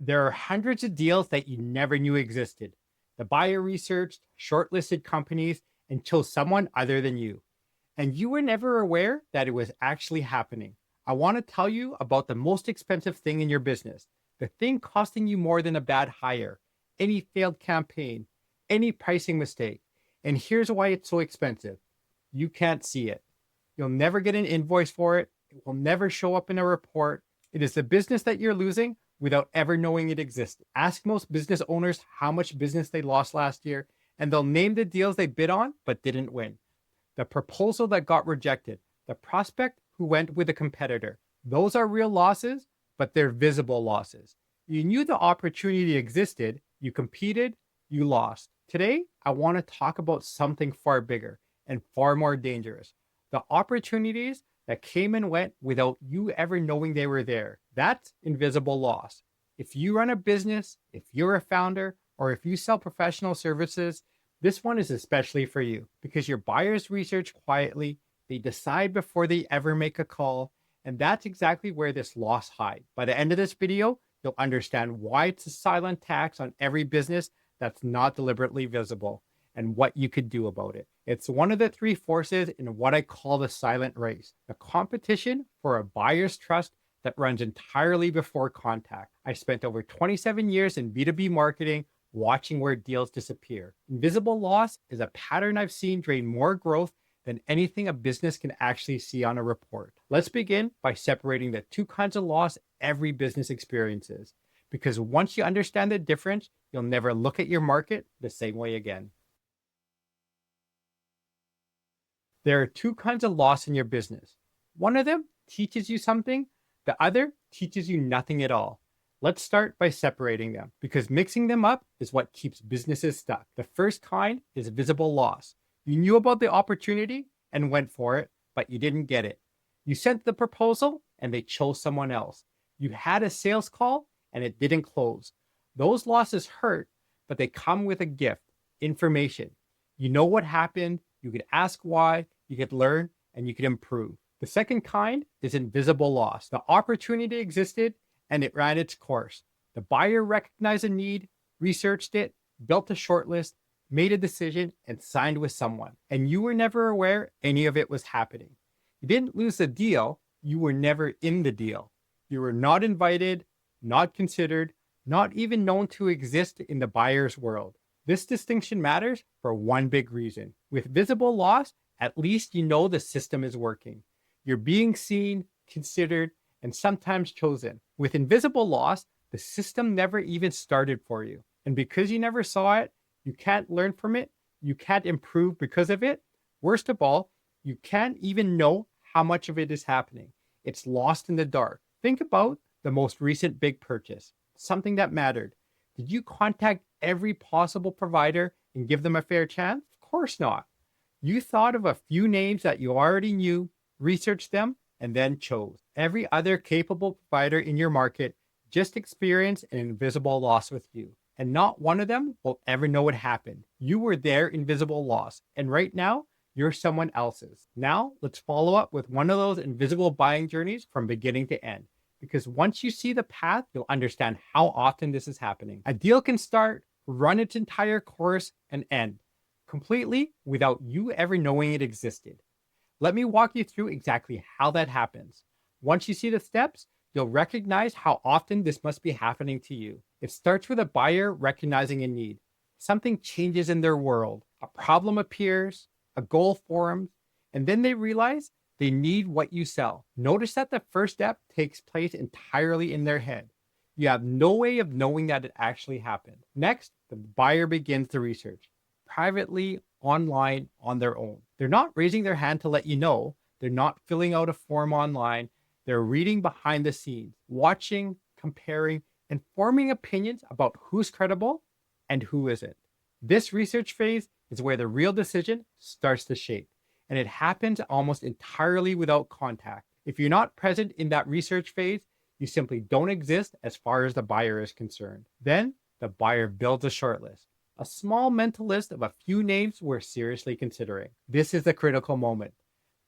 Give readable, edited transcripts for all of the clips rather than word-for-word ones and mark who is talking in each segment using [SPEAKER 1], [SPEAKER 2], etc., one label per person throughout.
[SPEAKER 1] There are hundreds of deals that you never knew existed. The buyer researched, shortlisted companies, and chose someone other than you. And you were never aware that it was actually happening. I want to tell you about the most expensive thing in your business, the thing costing you more than a bad hire, any failed campaign, any pricing mistake. And here's why it's so expensive: you can't see it. You'll never get an invoice for it. It will never show up in a report. It is the business that you're losing without ever knowing it existed. Ask most business owners how much business they lost last year, and they'll name the deals they bid on but didn't win, the proposal that got rejected, the prospect who went with a competitor. Those are real losses, but they're visible losses. You knew the opportunity existed, you competed, you lost. Today, I want to talk about something far bigger and far more dangerous: the opportunities that came and went without you ever knowing they were there. That's invisible loss. If you run a business, if you're a founder, or if you sell professional services, this one is especially for you because your buyers research quietly, they decide before they ever make a call, and that's exactly where this loss hides. By the end of this video, you'll understand why it's a silent tax on every business that's not deliberately visible and what you could do about it. It's one of the three forces in what I call the silent race, the competition for a buyer's trust that runs entirely before contact. I spent over 27 years in B2B marketing watching where deals disappear. Invisible loss is a pattern I've seen drain more growth than anything a business can actually see on a report. Let's begin by separating the two kinds of loss every business experiences, because once you understand the difference, you'll never look at your market the same way again. There are two kinds of loss in your business. One of them teaches you something, the other teaches you nothing at all. Let's start by separating them because mixing them up is what keeps businesses stuck. The first kind is visible loss. You knew about the opportunity and went for it, but you didn't get it. You sent the proposal and they chose someone else. You had a sales call and it didn't close. Those losses hurt, but they come with a gift: information. You know what happened, you could ask why, you could learn, and you could improve. The second kind is invisible loss. The opportunity existed and it ran its course. The buyer recognized a need, researched it, built a shortlist, made a decision, and signed with someone. And you were never aware any of it was happening. You didn't lose the deal, you were never in the deal. You were not invited, not considered, not even known to exist in the buyer's world. This distinction matters for one big reason. With visible loss, at least you know the system is working. You're being seen, considered, and sometimes chosen. With invisible loss, the system never even started for you. And because you never saw it, you can't learn from it, you can't improve because of it. Worst of all, you can't even know how much of it is happening. It's lost in the dark. Think about the most recent big purchase, something that mattered. Did you contact every possible provider and give them a fair chance? Of course not. You thought of a few names that you already knew, researched them, and then chose. Every other capable provider in your market just experienced an invisible loss with you, and not one of them will ever know what happened. You were their invisible loss, and right now, you're someone else's. Now, let's follow up with one of those invisible buying journeys from beginning to end, because once you see the path, you'll understand how often this is happening. A deal can start, run its entire course, and end completely without you ever knowing it existed. Let me walk you through exactly how that happens. Once you see the steps, you'll recognize how often this must be happening to you. It starts with a buyer recognizing a need. Something changes in their world. A problem appears, a goal forms, and then they realize they need what you sell. Notice that the first step takes place entirely in their head. You have no way of knowing that it actually happened. Next, the buyer begins the research, privately, online, on their own. They're not raising their hand to let you know. They're not filling out a form online. They're reading behind the scenes, watching, comparing, and forming opinions about who's credible and who isn't. This research phase is where the real decision starts to shape, and it happens almost entirely without contact. If you're not present in that research phase, you simply don't exist as far as the buyer is concerned. Then the buyer builds a shortlist, a small mental list of a few names we're seriously considering. This is the critical moment.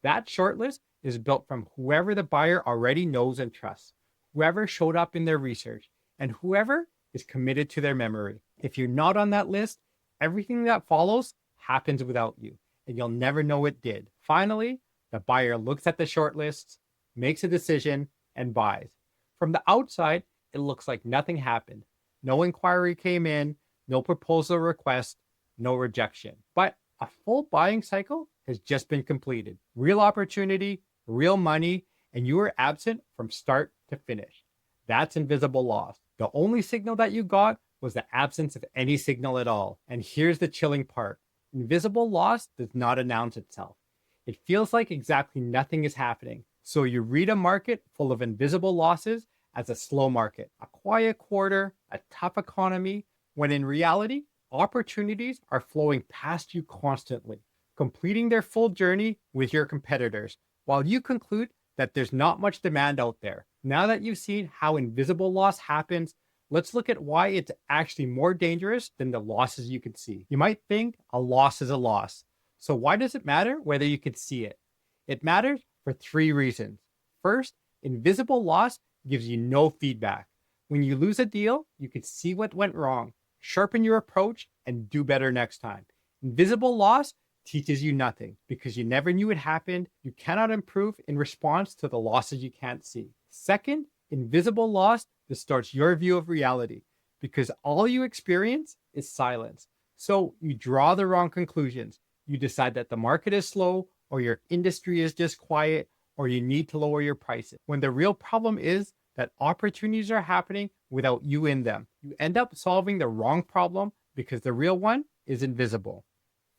[SPEAKER 1] That shortlist is built from whoever the buyer already knows and trusts, whoever showed up in their research. and whoever is committed to their memory. If you're not on that list, everything that follows happens without you, and you'll never know it did. Finally, the buyer looks at the shortlists, makes a decision, and buys. From the outside, it looks like nothing happened. No inquiry came in, no proposal request, no rejection. But a full buying cycle has just been completed. Real opportunity, real money, and you were absent from start to finish. That's invisible loss. The only signal that you got was the absence of any signal at all. And here's the chilling part. Invisible loss does not announce itself. It feels like exactly nothing is happening. So you read a market full of invisible losses as a slow market, a quiet quarter, a tough economy, when in reality, opportunities are flowing past you constantly, completing their full journey with your competitors, while you conclude that there's not much demand out there. Now that you've seen how invisible loss happens, let's look at why it's actually more dangerous than the losses you can see. You might think a loss is a loss. So why does it matter whether you can see it? It matters for 3 reasons. First, invisible loss gives you no feedback. When you lose a deal, you can see what went wrong, sharpen your approach, and do better next time. Invisible loss teaches you nothing because you never knew it happened. You cannot improve in response to the losses you can't see. Second, invisible loss distorts your view of reality because all you experience is silence. So you draw the wrong conclusions. You decide that the market is slow, or your industry is just quiet, or you need to lower your prices. When the real problem is that opportunities are happening without you in them. You end up solving the wrong problem because the real one is invisible.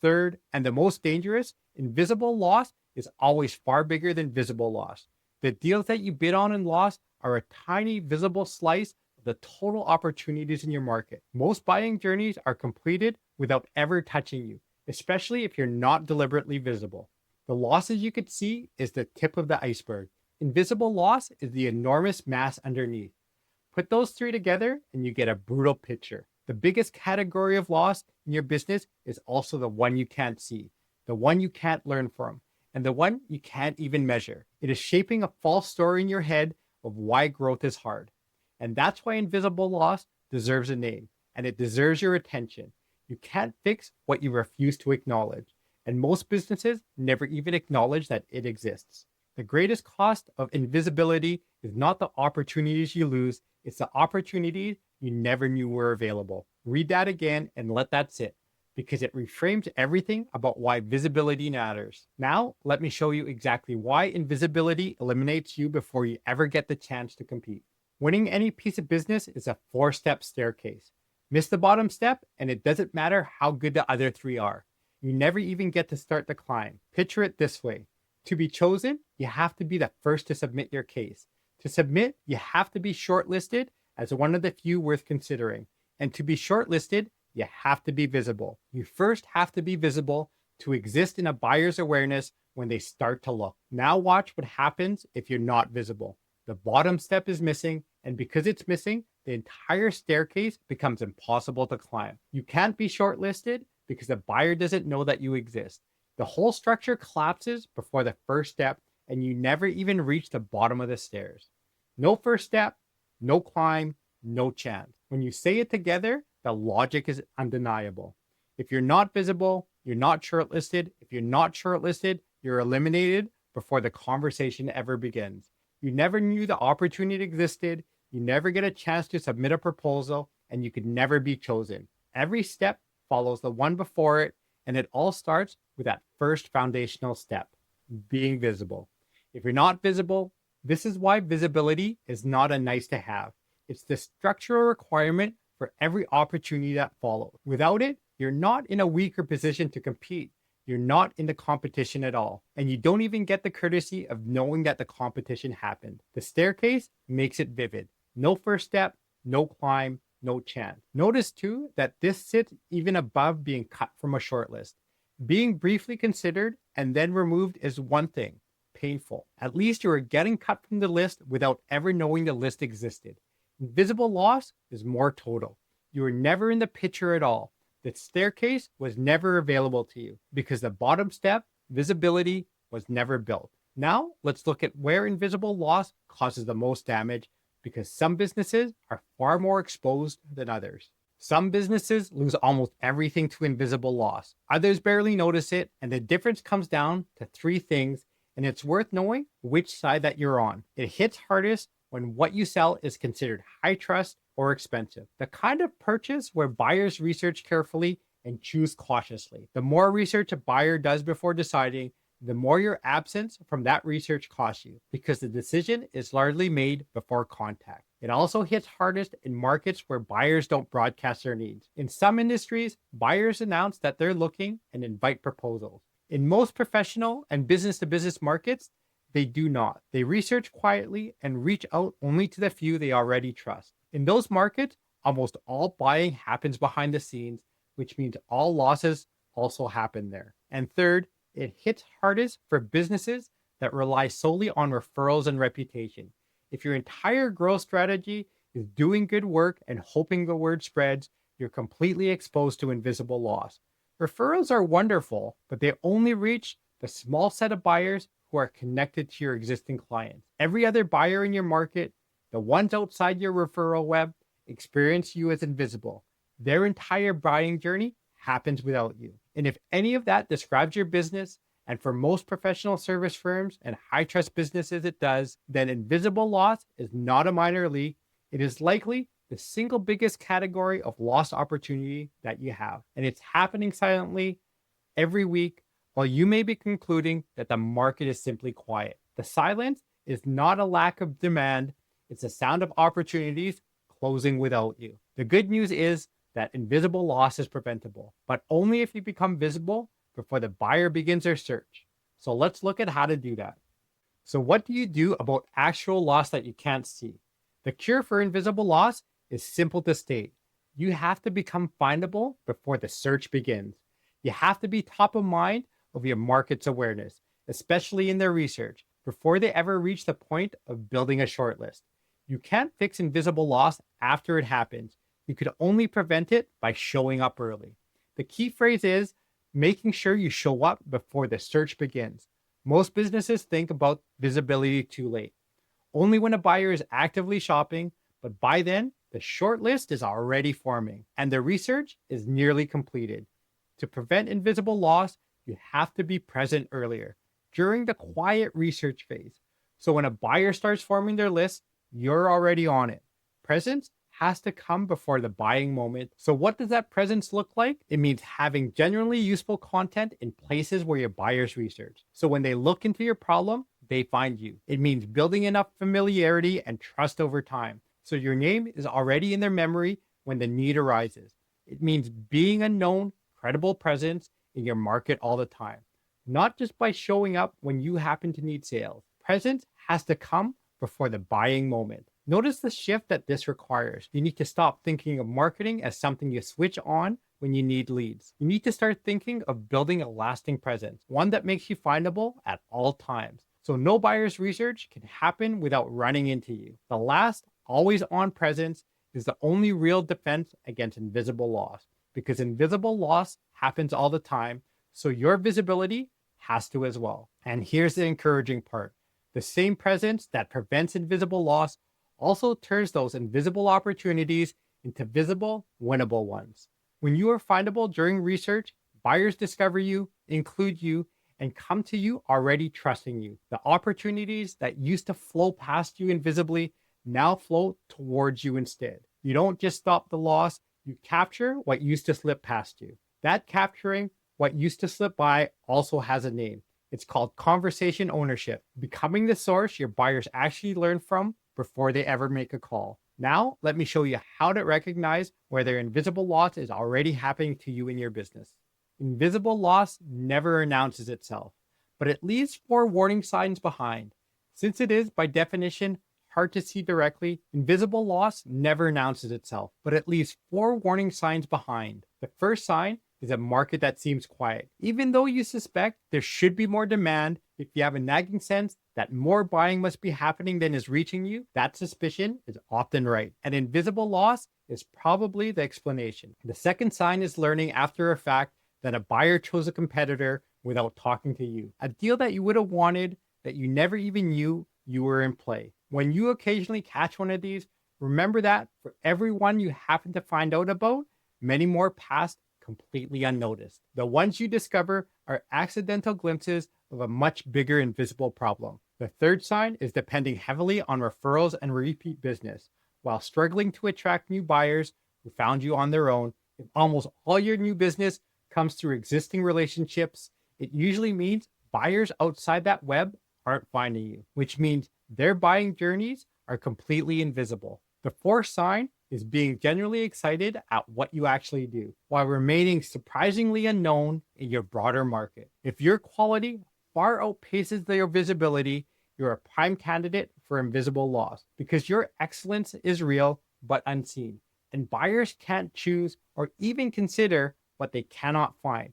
[SPEAKER 1] Third, and the most dangerous, invisible loss is always far bigger than visible loss. The deals that you bid on and lost are a tiny visible slice of the total opportunities in your market. Most buying journeys are completed without ever touching you, especially if you're not deliberately visible. The losses you could see is the tip of the iceberg. Invisible loss is the enormous mass underneath. Put those 3 together and you get a brutal picture. The biggest category of loss in your business is also the one you can't see, the one you can't learn from, and the one you can't even measure. It is shaping a false story in your head of why growth is hard. And that's why invisible loss deserves a name, and it deserves your attention. You can't fix what you refuse to acknowledge, and most businesses never even acknowledge that it exists. The greatest cost of invisibility is not the opportunities you lose, it's the opportunities you never knew were available. Read that again and let that sit, because it reframes everything about why visibility matters. Now, let me show you exactly why invisibility eliminates you before you ever get the chance to compete. Winning any piece of business is a 4-step staircase. Miss the bottom step, and it doesn't matter how good the other 3 are. You never even get to start the climb. Picture it this way. To be chosen, you have to be the first to submit your case. To submit, you have to be shortlisted as one of the few worth considering. And to be shortlisted, you have to be visible. You first have to be visible to exist in a buyer's awareness when they start to look. Now watch what happens if you're not visible. The bottom step is missing, and because it's missing, the entire staircase becomes impossible to climb. You can't be shortlisted because the buyer doesn't know that you exist. The whole structure collapses before the first step, and you never even reach the bottom of the stairs. No first step, no climb, no chance. When you say it together, the logic is undeniable. If you're not visible, you're not shortlisted. If you're not shortlisted, you're eliminated before the conversation ever begins. You never knew the opportunity existed, you never get a chance to submit a proposal, and you could never be chosen. Every step follows the one before it, and it all starts with that first foundational step, being visible. If you're not visible, this is why visibility is not a nice to have. It's the structural requirement for every opportunity that follows. Without it, you're not in a weaker position to compete. You're not in the competition at all. And you don't even get the courtesy of knowing that the competition happened. The staircase makes it vivid. No first step, no climb, no chance. Notice too that this sits even above being cut from a shortlist. Being briefly considered and then removed is one thing, painful. At least you are getting cut from the list without ever knowing the list existed. Invisible loss is more total. You were never in the picture at all. The staircase was never available to you because the bottom step, visibility, was never built. Now let's look at where invisible loss causes the most damage, because some businesses are far more exposed than others. Some businesses lose almost everything to invisible loss. Others barely notice it, and the difference comes down to three things, and it's worth knowing which side that you're on. It hits hardest when what you sell is considered high trust or expensive. The kind of purchase where buyers research carefully and choose cautiously. The more research a buyer does before deciding, the more your absence from that research costs you, because the decision is largely made before contact. It also hits hardest in markets where buyers don't broadcast their needs. In some industries, buyers announce that they're looking and invite proposals. In most professional and business-to-business markets, they do not. They research quietly and reach out only to the few they already trust. In those markets, almost all buying happens behind the scenes, which means all losses also happen there. And third, it hits hardest for businesses that rely solely on referrals and reputation. If your entire growth strategy is doing good work and hoping the word spreads, you're completely exposed to invisible loss. Referrals are wonderful, but they only reach the small set of buyers who are connected to your existing clients. Every other buyer in your market, the ones outside your referral web, experience you as invisible. Their entire buying journey happens without you. And if any of that describes your business, and for most professional service firms and high trust businesses it does, then invisible loss is not a minor league. It is likely the single biggest category of lost opportunity that you have. And it's happening silently every week while you may be concluding that the market is simply quiet. The silence is not a lack of demand, it's a sound of opportunities closing without you. The good news is that invisible loss is preventable, but only if you become visible before the buyer begins their search. So let's look at how to do that. So what do you do about actual loss that you can't see? The cure for invisible loss is simple to state. You have to become findable before the search begins. You have to be top of mind of your market's awareness, especially in their research, before they ever reach the point of building a shortlist. You can't fix invisible loss after it happens. You could only prevent it by showing up early. The key phrase is making sure you show up before the search begins. Most businesses think about visibility too late, only when a buyer is actively shopping, but by then, the shortlist is already forming and the research is nearly completed. To prevent invisible loss, you have to be present earlier, during the quiet research phase. So when a buyer starts forming their list, you're already on it. Presence has to come before the buying moment. So what does that presence look like? It means having genuinely useful content in places where your buyers research. So when they look into your problem, they find you. It means building enough familiarity and trust over time, so your name is already in their memory when the need arises. It means being a known, credible presence in your market all the time, not just by showing up when you happen to need sales. Presence has to come before the buying moment. Notice the shift that this requires. You need to stop thinking of marketing as something you switch on when you need leads. You need to start thinking of building a lasting presence, one that makes you findable at all times. So no buyer's research can happen without running into you. The last, always on presence is the only real defense against invisible loss, because invisible loss happens all the time. So your visibility has to as well. And here's the encouraging part. The same presence that prevents invisible loss also turns those invisible opportunities into visible, winnable ones. When you are findable during research, buyers discover you, include you, and come to you already trusting you. The opportunities that used to flow past you invisibly now flow towards you instead. You don't just stop the loss, you capture what used to slip past you. That capturing what used to slip by also has a name. It's called conversation ownership, becoming the source your buyers actually learn from before they ever make a call. Now, let me show you how to recognize whether invisible loss is already happening to you in your business. Invisible loss never announces itself, but it leaves 4 warning signs behind. Since it is, by definition, hard to see directly, invisible loss never announces itself, but it leaves 4 warning signs behind. The first sign is a market that seems quiet. Even though you suspect there should be more demand, if you have a nagging sense that more buying must be happening than is reaching you, that suspicion is often right. And invisible loss is probably the explanation. The second sign is learning after a fact that a buyer chose a competitor without talking to you. A deal that you would have wanted that you never even knew you were in play. When you occasionally catch one of these, remember that for every one you happen to find out about, many more passed completely unnoticed. The ones you discover are accidental glimpses of a much bigger invisible problem. The third sign is depending heavily on referrals and repeat business while struggling to attract new buyers who found you on their own. If almost all your new business comes through existing relationships, it usually means buyers outside that web aren't finding you, which means their buying journeys are completely invisible. The fourth sign is being genuinely excited at what you actually do while remaining surprisingly unknown in your broader market. If your quality far outpaces their visibility, you're a prime candidate for invisible loss because your excellence is real but unseen, and buyers can't choose or even consider what they cannot find.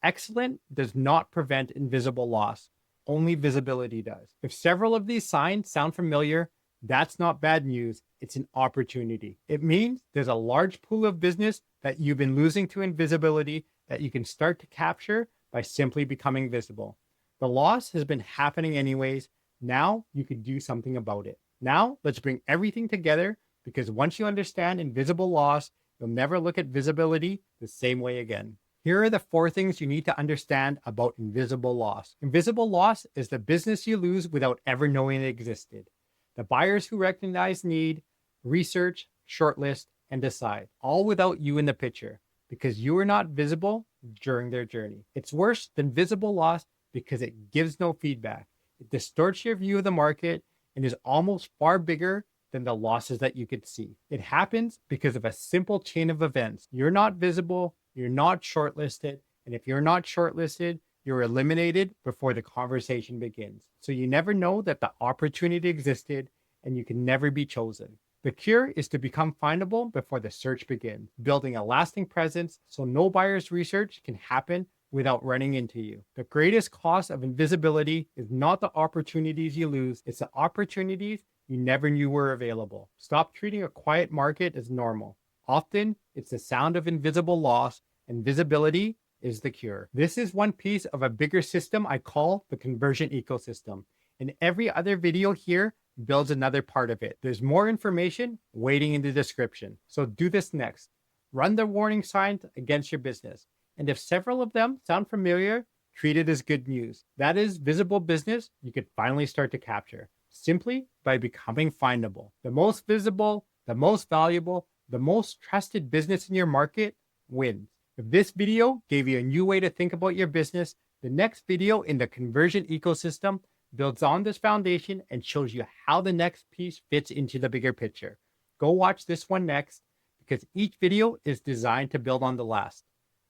[SPEAKER 1] Excellent does not prevent invisible loss. Only visibility does. If several of these signs sound familiar, that's not bad news. It's an opportunity. It means there's a large pool of business that you've been losing to invisibility that you can start to capture by simply becoming visible. The loss has been happening anyways. Now you can do something about it. Now let's bring everything together because once you understand invisible loss, you'll never look at visibility the same way again. Here are the 4 things you need to understand about invisible loss. Invisible loss is the business you lose without ever knowing it existed. The buyers who recognize need, research, shortlist, and decide, all without you in the picture, because you are not visible during their journey. It's worse than visible loss because it gives no feedback. It distorts your view of the market and is almost far bigger than the losses that you could see. It happens because of a simple chain of events. You're not visible, you're not shortlisted, and if you're not shortlisted, you're eliminated before the conversation begins. So you never know that the opportunity existed and you can never be chosen. The cure is to become findable before the search begins, building a lasting presence so no buyer's research can happen without running into you. The greatest cost of invisibility is not the opportunities you lose, it's the opportunities you never knew were available. Stop treating a quiet market as normal. Often, it's the sound of invisible loss, and visibility is the cure. This is one piece of a bigger system I call the conversion ecosystem. And every other video here builds another part of it. There's more information waiting in the description. So do this next. Run the warning signs against your business. And if several of them sound familiar, treat it as good news. That is visible business you could finally start to capture simply by becoming findable. The most visible, the most valuable, the most trusted business in your market wins. If this video gave you a new way to think about your business, the next video in the conversion ecosystem builds on this foundation and shows you how the next piece fits into the bigger picture. Go watch this one next because each video is designed to build on the last.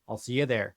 [SPEAKER 1] I'll see you there.